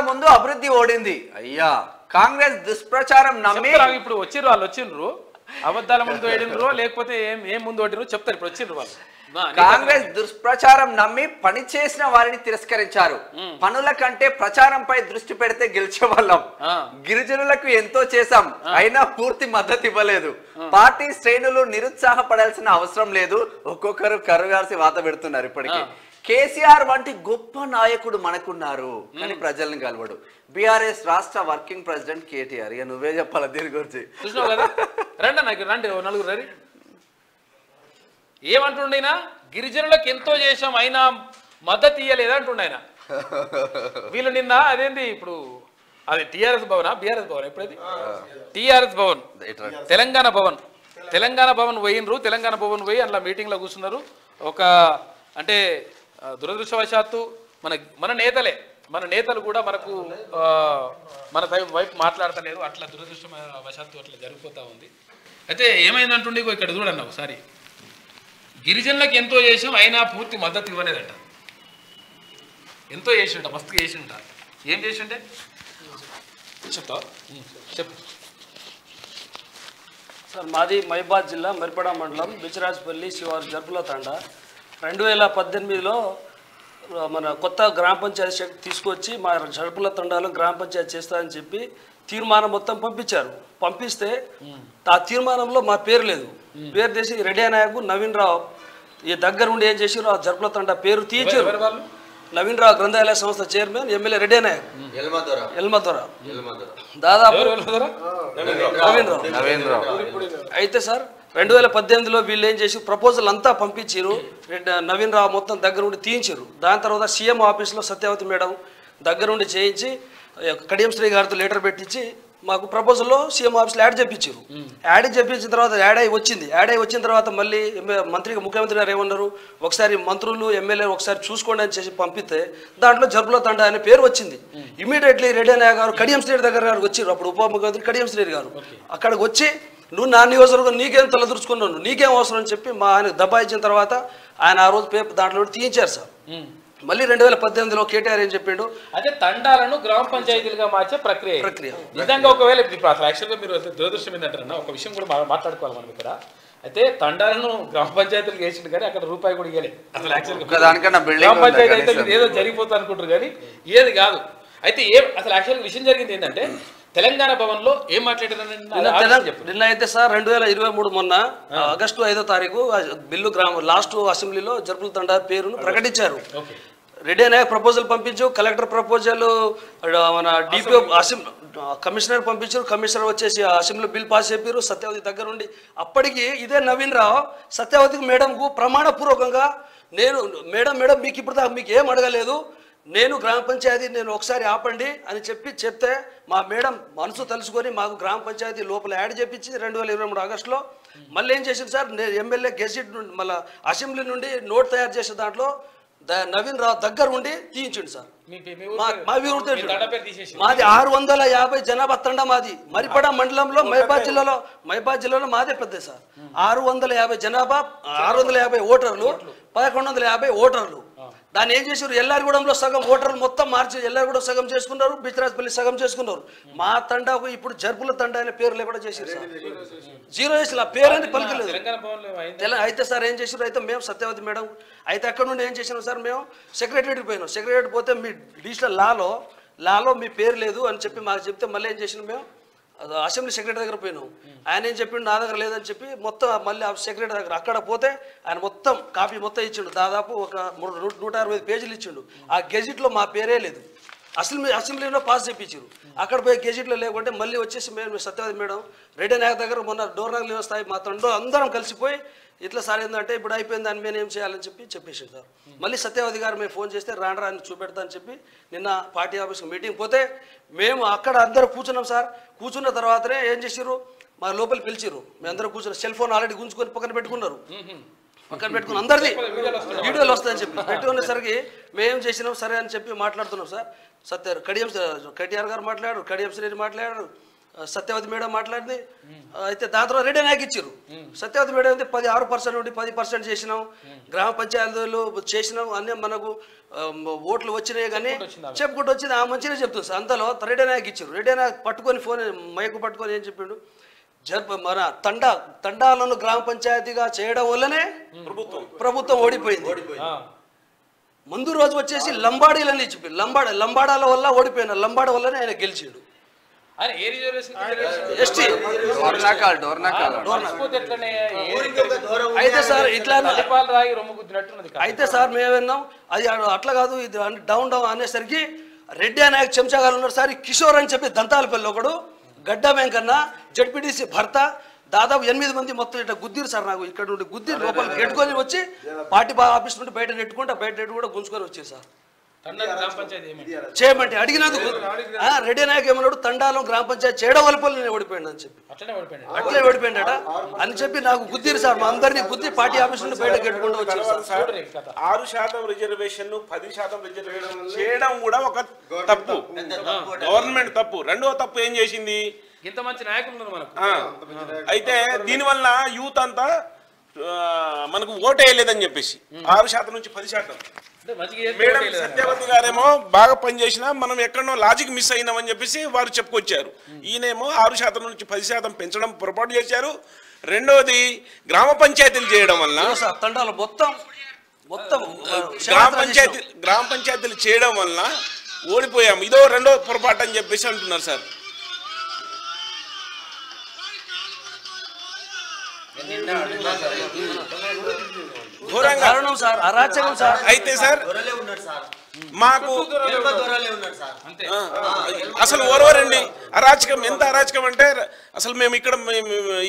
ముందు అభివృద్ధి ఓడింది అయ్యా కాంగ్రెస్ దుష్ప్రచారం నమ్మి ఇప్పుడు వచ్చిండ్రు అబద్ధాల ముందు ఓడినరో లేకపోతే ఏం ముందు ఓడినరో చెప్తారు ఇప్పుడు వచ్చిండ్రు వాళ్ళు కాంగ్రెస్ దుష్ప్రచారం నమ్మి పని చేసిన వారిని తిరస్కరించారు పనుల కంటే ప్రచారంపై దృష్టి పెడితే గెలిచే వాళ్ళం గిరిజనులకు ఎంతో చేశాం అయినా పూర్తి మద్దతు ఇవ్వలేదు పార్టీ శ్రేణులు నిరుత్సాహపడాల్సిన అవసరం లేదు ఒక్కొక్కరు కరుగాల్సి వాత పెడుతున్నారు ఇప్పటికే కేసీఆర్ వంటి గొప్ప నాయకుడు మనకున్నారు కానీ ప్రజల్ని కలవడు బీఆర్ఎస్ రాష్ట్ర వర్కింగ్ ప్రెసిడెంట్ కేటీఆర్ ఇక నువ్వే చెప్పాలి దీని గురించి చూసినావు కదా రండి నలుగురు రండి ఏమంటుండైనా గిరిజనులకు ఎంతో చేసాం అయినా మద్దతు ఇయ్యలేదు అంటుండైనా వీళ్ళు నిన్న అదేంది ఇప్పుడు అది టిఆర్ఎస్ భవన్ బీఆర్ఎస్ భవన్ ఎప్పుడైతే టిఆర్ఎస్ భవన్ తెలంగాణ భవన్ పోయినరు తెలంగాణ భవన్ పోయి అందులో మీటింగ్లో కూర్చున్నారు ఒక అంటే దురదృష్టవశాత్తు మన నేతలు కూడా మనకు మన వైపు మాట్లాడతలేరు అట్లా దురదృష్టవశాత్తు అట్లా జరిగిపోతూ ఉంది అయితే ఏమైందంటుండే ఇక్కడ చూడండి ఒకసారి గిరిజనులకు ఎంతో చేసాం అయినా పూర్తి మద్దతు ఇవ్వలేదంట ఎంతో చేసింట మస్తు చేసింట ఏం చేసిండే చెప్తా చెప్పు సార్ మాది మహిబాద్ జిల్లా మరిపడ మండలం బిచరాజపల్లి శివారు జర్పుల తండ 2018లో మన కొత్త గ్రామ పంచాయతీ శక్తి తీసుకొచ్చి మా జర్పుల తండాలో గ్రామ పంచాయతీ చేస్తారని చెప్పి తీర్మానం మొత్తం పంపించారు పంపిస్తే ఆ తీర్మానంలో మా పేరు లేదు పేరు చేసి రెడ్డి నాయకు నవీన్ రావు ఈ దగ్గర ఉండి ఏం చేసారు ఆ జర్పుల తండ పేరు తీయించారు నవీన్ రావు గ్రంథాలయ సంస్థ చైర్మన్ ఎమ్మెల్యే రెడ్డి నాయక్ ఎల్మదొర దాదాపు నవీన్ రావు అయితే సార్ 2018లో వీళ్ళు ఏం చేసి ప్రపోజల్ అంతా పంపించారు నవీన్ రావు మొత్తం దగ్గర ఉండి తీయించారు దాని తర్వాత సీఎం ఆఫీస్లో సత్యవతి మేడం దగ్గర ఉండి చేయించి కడియం శ్రీ గారితో లెటర్ పెట్టించి మాకు ప్రపోజల్లో సీఎం ఆఫీస్లో యాడ్ చేయించారు యాడ్ చేయించిన తర్వాత యాడ్ అయి వచ్చిన తర్వాత మళ్ళీ ముఖ్యమంత్రి గారు ఏమన్నారు ఒకసారి మంత్రులు ఎమ్మెల్యే ఒకసారి చూసుకోండి అని చేసి పంపిస్తే దాంట్లో జర్పుల తండ అనే పేరు వచ్చింది ఇమీడియట్లీ రెడ్డి నాయక్ గారు కడియం శ్రీ దగ్గర గారు వచ్చారు అప్పుడు ఉప ముఖ్యమంత్రి కడియం శ్రీ గారు అక్కడికి వచ్చి నువ్వు నా నియోజకవర్గం నీకేం తలదూర్చుకున్నావు నీకేం అవసరం అని చెప్పి మా ఆయన దబాయించిన తర్వాత ఆయన ఆ రోజు పేపర్ దాంట్లో తీయించారు సార్ మళ్ళీ 2018లో కేటీఆర్ ఏం చెప్పిండు అదే తండాలను గ్రామ పంచాయతీలుగా మార్చే ప్రక్రియ నిజంగా ఒకవేళ ఇప్పుడు అసలు యాక్చువల్గా మీరు దురదృష్టం ఏంటంటారన్న ఒక విషయం కూడా మాట్లాడుకోవాలి మనం ఇక్కడ అయితే తండాలను గ్రామ పంచాయతీలకు వేసిండు కానీ అక్కడ రూపాయి కూడా ఇవ్వలేదు అసలు యాక్చువల్గా గ్రామ పంచాయతీ అయితే మీరు ఏదో జరిగిపోతా అనుకుంటారు కానీ ఏది కాదు అయితే అసలు యాక్చువల్గా విషయం జరిగింది ఏంటంటే తెలంగాణ భవన్ లో ఏం మాట్లాడారు నిన్న అయితే సార్ 2023 మొన్న ఆగస్టు 5వ తారీఖు బిల్లు లాస్ట్ అసెంబ్లీలో జర్పుల తండా పేరును ప్రకటించారు రెడ్డి నాయక్ ప్రపోజల్ పంపించు కలెక్టర్ ప్రపోజల్ మన డిపిఓ కమిషనర్ పంపించారు కమిషనర్ వచ్చేసి అసెంబ్లీ బిల్ పాస్ చెప్పారు సత్యవతి దగ్గర ఉండి అప్పటికి ఇదే నవీన్ రావు సత్యవతికి మేడంకు ప్రమాణపూర్వకంగా నేను మేడం మీకు ఇప్పుడు మీకు ఏం అడగలేదు నేను గ్రామ పంచాయతీ నేను ఒకసారి ఆపండి అని చెప్తే మా మేడం మనసు తెలుసుకొని మాకు గ్రామ పంచాయతీ లోపల యాడ్ చేపించి 2023 ఆగస్టులో మళ్ళీ ఏం చేసింది సార్ నేను ఎమ్మెల్యే గెజిట్ నుండి మళ్ళీ అసెంబ్లీ నుండి నోట్ తయారు చేసే దాంట్లో నవీన్ రావు దగ్గర ఉండి తీయించండి సార్ మాది 650 జనాభా తండ మాది మరిపడ మండలంలో మహిబాద్ జిల్లాలో మాదే పెద్ద సార్ 650 జనాభా 650 ఓటర్లు 1150 ఓటర్లు దాన్ని ఏం చేశారు ఎల్లారిగూడెంలో సగం ఓటర్లు మొత్తం మార్చి ఎల్లారిగూడెం సగం చేసుకున్నారు బిచరాజపల్లి సగం చేసుకున్నారు మా తండాకు ఇప్పుడు జర్పుల తండ అనే పేరు లేకుండా చేశారు సార్ జీరో చేసి ఆ పేరు పలికలేదు అయితే సార్ ఏం చేశారు అయితే మేము సత్యవతి మేడం అయితే అక్కడ నుండి ఏం చేసినాం సార్ మేము సెక్రటరీకి పోయినాం సెక్రటరీ పోతే మీ డిజిటల్ లాలో మీ పేరు లేదు అని చెప్పి మాకు చెప్తే మళ్ళీ ఏం చేసినాం మేము అసెంబ్లీ సెక్రటరీ దగ్గర పోయినాం ఆయన ఏం చెప్పిండు నా దగ్గర లేదని చెప్పి మొత్తం మళ్ళీ ఆ సెక్రటరీ దగ్గర అక్కడ పోతే ఆయన మొత్తం కాపీ మొత్తం ఇచ్చిండు దాదాపు ఒక 160 పేజీలు ఇచ్చిండు ఆ గెజిట్లో మా పేరే లేదు అసెంబ్లీలో పాస్ చేయించారు అక్కడ పోయి గెజిట్లో లేకుంటే మళ్ళీ వచ్చేసి మేము సత్యవతి మేడం రెడ్డి నాయక్ దగ్గర మొన్న డోర్నగర్ స్థాయి మా తండ్రి అందరం కలిసిపోయి ఇట్లా సార్ ఏంటంటే ఇప్పుడు అయిపోయింది దాన్ని మేము ఏం చేయాలని చెప్పేసారు సార్ మళ్ళీ సత్యవతి గారు మేము ఫోన్ చేస్తే రాని చూపెడతా అని చెప్పి నిన్న పార్టీ ఆఫీస్కి మీటింగ్ పోతే మేము అక్కడ అందరూ కూర్చున్నాం సార్ కూర్చున్న తర్వాతనే ఏం చేసారు మా లోపల పిలిచిరు మేము అందరూ కూర్చున్నాం సెల్ ఫోన్ ఆల్రెడీ గుంజుకొని పక్కన పెట్టుకున్నారు అందరిది వీడియోలు వస్తాయని చెప్పి పెట్టుకునేసరికి మేము చేసినాం సరే అని చెప్పి మాట్లాడుతున్నాం సార్ కేటీఆర్ గారు మాట్లాడారు కడియం శ్రీ మాట్లాడారు సత్యవతి మేడం మాట్లాడింది. అయితే దాని తర్వాత రెడీ నాయకు ఇచ్చారు. సత్యవతి మేడం అయితే 6% నుండి 10% చేసినాం, గ్రామ పంచాయతీలు చేసినాం, అన్నీ మనకు ఓట్లు వచ్చినాయి కానీ చెప్పుకుంటూ వచ్చింది. ఆ మంచిగా చెప్తుంది సార్. అంతలో రెడీ నాయకు ఇచ్చారు. రెడీ నాయకు పట్టుకొని ఫోన్ మైకు పట్టుకొని ఏం చెప్పిండు, మన తండాలను గ్రామ పంచాయతీగా చేయడం వల్లనే ప్రభుత్వం ఓడిపోయింది. ముందు రోజు వచ్చేసి లంబాడీలని చెప్పి లంబాడాల వల్ల ఓడిపోయిన, లంబాడ వల్లనే ఆయన గెలిచాడు. అయితే సార్ ఇట్లా అయితే సార్ మేము విన్నాం అది అట్లా కాదు, ఇది డౌన్ అనేసరికి రెడ్డి అనే చెంచాగాలు ఉన్నారు సార్. కిషోర్ అని చెప్పి దంతాలపల్లి ఒకడు, గడ్డ వెంకన్న జడ్పీటీసీ భర్త, దాదాపు 8 మంది మొత్తం ఇట్లా గుద్దిరు సార్. నాకు ఇక్కడ నుండి గుద్దిరు లోపలికి నెట్టుకొని వచ్చి పార్టీ ఆఫీస్ నుండి బయట నెట్టు కూడా గుంజుకొని వచ్చారు సార్. చేయమంటే అడిగినందుకు రెడ్డి నాయక్ ఏమన్నాడు, తండాలో గ్రామ పంచాయతీ చేయడం వల్ల నేను ఓడిపోయాడు అని చెప్పి, అట్లే ఓడిపోయాడట అని చెప్పి నాకు గుద్దిరు సార్. మా అందరినీ గుద్ది పార్టీ ఆఫీస్ నుండి బయట కట్టుకుంటూ వచ్చారు సార్. 6% రిజర్వేషన్ 10% రిజర్వేషన్ చేయడం కూడా ఒక తప్పు, గవర్నమెంట్ తప్పు. రెండవ తప్పు ఏం చేసింది, ఇంత మంచి నాయకులు మనకు. అయితే దీనివల్ల యూత్ అంతా మనకు ఓటు వేయలేదని చెప్పేసి 6% నుంచి 10%. మేడం సత్యవతి గారేమో బాగా పనిచేసినా మనం ఎక్కడో లాజిక్ మిస్ అయినామని చెప్పేసి వారు చెప్పుకొచ్చారు. ఈయనేమో 6% నుంచి 10% పెంచడం పొరపాటు చేశారు. రెండవది గ్రామ పంచాయతీలు చేయడం వల్ల గ్రామ పంచాయతీలు చేయడం వల్ల ఓడిపోయాము, ఇదో రెండో పొరపాటు అని చెప్పేసి అంటున్నారు సార్. అయితే సార్ మాకు అసలు ఓరవరండి అరాచకం. ఎంత అరాచకం అంటే అసలు మేము ఇక్కడ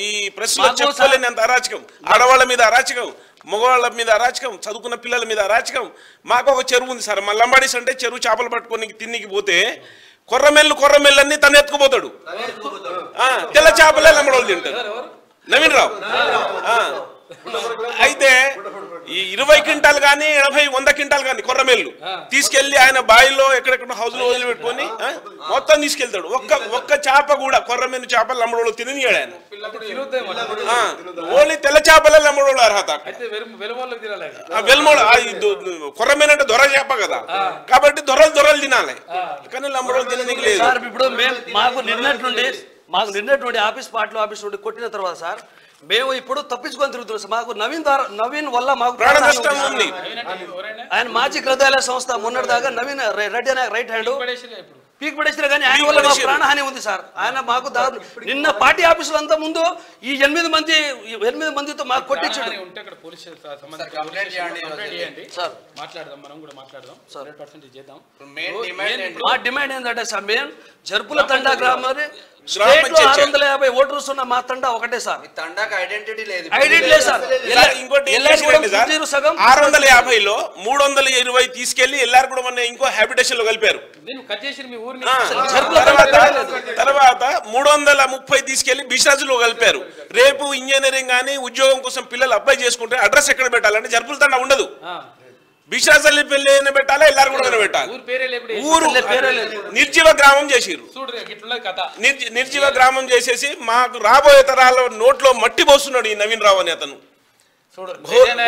ఈ ప్రెస్ లో చెప్పుకోలేని అంత అరాచకం. ఆడవాళ్ళ మీద అరాచకం, మగవాళ్ళ మీద అరాచకం, చదువుకున్న పిల్లల మీద అరాచకం. మాకు ఒక చెరువు ఉంది సార్, మా లంబాడీస్ అంటే చెరువు చేపలు పట్టుకొని తిన్నికి పోతే కొర్రమెల్లు అన్ని తను ఎత్తుకుపోతాడు, తెల్ల చేపలే లంబడోళ్ళు తింటారు. నవీన్ రావు అయితే ఈ 20 క్వింటాలు కానీ 80-100 క్వింటాలు కానీ కొర్రమెల్లు తీసుకెళ్లి ఆయన బాయిలో ఎక్కడెక్కడ హౌస్ లో వదిలిపెట్టుకొని మొత్తం తీసుకెళ్తాడు. ఒక్క చేప కూడా కొర్రమెల్లు చేపలు లంబడోళ్ళు తిననీయాడు ఆయన. ఓన్లీ తెల్ల చేపలే లంబడోళ్ళు అర్హత. వెల్మోడు కొర్రమెల్లు అంటే దొర చేప కదా, కాబట్టి దొరలు తినాలి, కానీ లంబడోళ్ళు తిననీకి లేదు. ఇప్పుడు మాకు నిన్నటి ఆఫీస్ నుండి కొట్టిన తర్వాత సార్ మేము ఇప్పుడు తప్పించుకొని తిరుగుతున్నాం సార్. మాకు నవీన్ వల్ల మాకు ఆయన మాజీ గ్రంథాలయ సంస్థ మొన్నటి దాకా నవీన్ రెడ్డి అనే రైట్ హ్యాండ్ పీక్ పడేసినా కానీ ఆయన వల్ల మాకు ప్రాణహాని ఉంది సార్. ఆయన మాకు నిన్న పార్టీ ఆఫీసులో అంతా ముందు ఈ 8 మందితో మాకు కొట్టించాడు. మా డిమాండ్ ఏంటంటే సార్, మేము జరుపుల తండా గ్రామాన్ని 650 ఓటర్స్ ఉన్న మా తండా ఒకటే సార్. తండాకి ఐడెంటిటీ లేదు సార్. ఇంకోటి 650లో 320 తీసుకెళ్లి ఎల్లార్గూడెం ఇంకో హ్యాబిటేషన్ లో కలిపారు. తర్వాత 330 తీసుకెళ్లి బిషరాజులో కలిపారు. రేపు ఇంజనీరింగ్ కానీ ఉద్యోగం కోసం పిల్లలు అప్లై చేసుకుంటే అడ్రస్ ఎక్కడ పెట్టాలంటే జరుపుల తండా ఉండదు, బిషరాజల్లి పెళ్లి పెట్టాలా ఎల్లార్గూడెం పెట్టాలి. ఊరు నిర్జీవ గ్రామం చేసిరు. నిర్జీవ గ్రామం చేసేసి మాకు రాబోయే తరాల నోట్లో మట్టి పోస్తున్నాడు ఈ నవీన్ రావు అని అతను.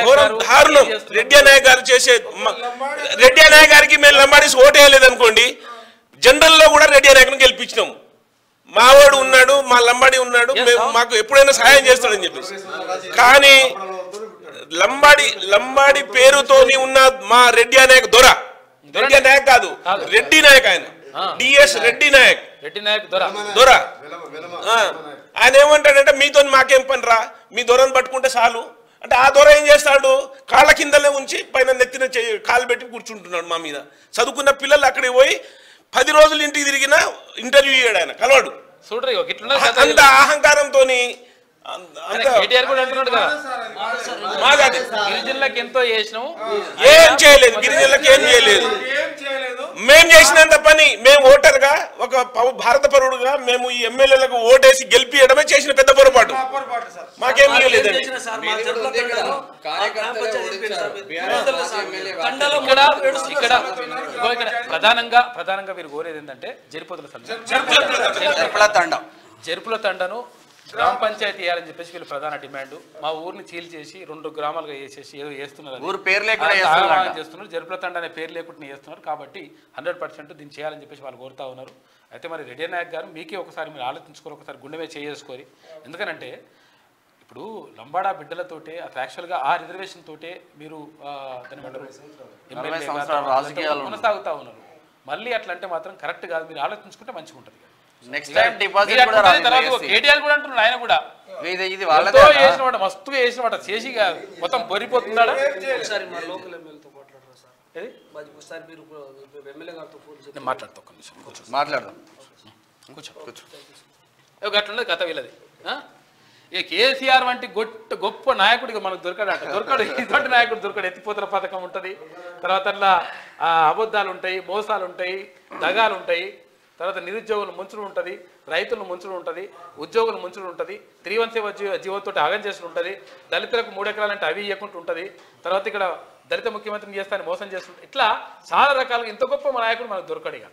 ఘోరం దారుణం. రెడ్డి నాయక్ గారు చేసే, రెడ్డి నాయక్ గారికి మేము లంబాడీస్ ఓటు వేయలేదు అనుకోండి, జనరల్ లో కూడా రెడ్డి నాయక్ గెలిపించినాము. మావాడు ఉన్నాడు, మా లంబాడి ఉన్నాడు, మాకు ఎప్పుడైనా సహాయం చేస్తాడని చెప్పేసి. కానీ లంబాడి పేరుతోని ఉన్న మా రెడ్డి నాయక్ రెడ్డి నాయక్ కాదు, రెడ్డి నాయక్, ఆయన డిఎస్ రెడ్డి నాయక్ దొర. ఆయన ఏమంటాడంటే మీతో మాకేం పని రా, మీ దొరను పట్టుకుంటే చాలు అంటే ఆ దొర ఏం చేస్తాడు, కాళ్ళ కిందలే ఉంచి పైన నెత్తిన కాలు పెట్టి కూర్చుంటున్నాడు మా మీద. చదువుకున్న పిల్లలు అక్కడికి పోయి 10 రోజులు ఇంటికి తిరిగినా ఇంటర్వ్యూ ఇయ్యాడు ఆయన, కలవాడు. అంత అహంకారంతో గిరిజనులకు ఎంతో చేసినాము, ఏం చేయలేదు, గిరిజనులకు ఏం చేయలేదు. మేము చేసినంత పని, మేము ఓటర్ గా ఒక భారత పౌరుడుగా మేము ఈ ఎమ్మెల్యేలకు ఓటేసి గెలిపియడమే చేసిన పెద్ద పొరపాటు. మాకేం లేదండి. ప్రధానంగా మీరు కోరేది ఏంటంటే జరిపోతుల తండ. జరుపుల తండను గ్రామ పంచాయతీ వేయాలని చెప్పేసి వీళ్ళు ప్రధాన డిమాండ్. మా ఊరిని చీల్ చేసి 2 గ్రామాలుగా వేసేసి ఏదో చేస్తున్నారు, ఊరు పేరు లేకుండా చేస్తున్నారు, జరుపుల తండ అనే పేరు లేకుండా చేస్తున్నారు. కాబట్టి 100% దీన్ని చేయాలని చెప్పేసి వాళ్ళు కోరుతా ఉన్నారు. అయితే మరి రెడ్డి నాయక్ గారు మీకే ఒకసారి మీరు ఆలోచించుకొని ఒకసారి గుండె మీద చేసుకొని, ఎందుకనంటే ఇప్పుడు లంబాడా బిడ్డలతోటే యాక్చువల్గా ఆ రిజర్వేషన్ తోటే మీరు కొనసాగుతా ఉన్నారు. మళ్ళీ అట్లా అంటే మాత్రం కరెక్ట్ కాదు, మీరు ఆలోచించుకుంటే మంచిగా ఉంటుంది. నెక్స్ట్ టైం డిపాజిట్ కూడా కేటీఆర్ కూడా అంటున్నాడు, ఆయన కూడా ఇది వాళ్ళదే చేసినమాట, మస్తుగా చేసినమాట, చేసి మొత్తం బొరిపోతున్నాడా. మాట్లాడుతూ ఒక్క నిమిషం మాట్లాడదాం, అట్లున్నది కథ వీళ్ళది. ఇక కేసీఆర్ వంటి గొప్ప నాయకుడికి మనకు దొరకడు ఇటువంటి నాయకుడు దొరకడు. ఎత్తిపోతల పథకం ఉంటుంది, తర్వాత అట్లా అబద్ధాలు ఉంటాయి, మోసాలు ఉంటాయి, దగాలు ఉంటాయి, తర్వాత నిరుద్యోగులు ముంచుడు ఉంటుంది, రైతులు ముంచుడు ఉంటుంది, ఉద్యోగులు ముంచుడు ఉంటుంది, 317 జీవోతో ఆగం చేసుడు ఉంటుంది, దళితులకు 3 ఎకరాలంటే అవి ఇవ్వకుండా ఉంటుంది, తర్వాత ఇక్కడ దళిత ముఖ్యమంత్రిని చేస్తానని మోసం చేస్తుంటే, ఇట్లా చాలా రకాలుగా ఇంత గొప్ప నాయకుడు మనకు దొరకడు. ఇక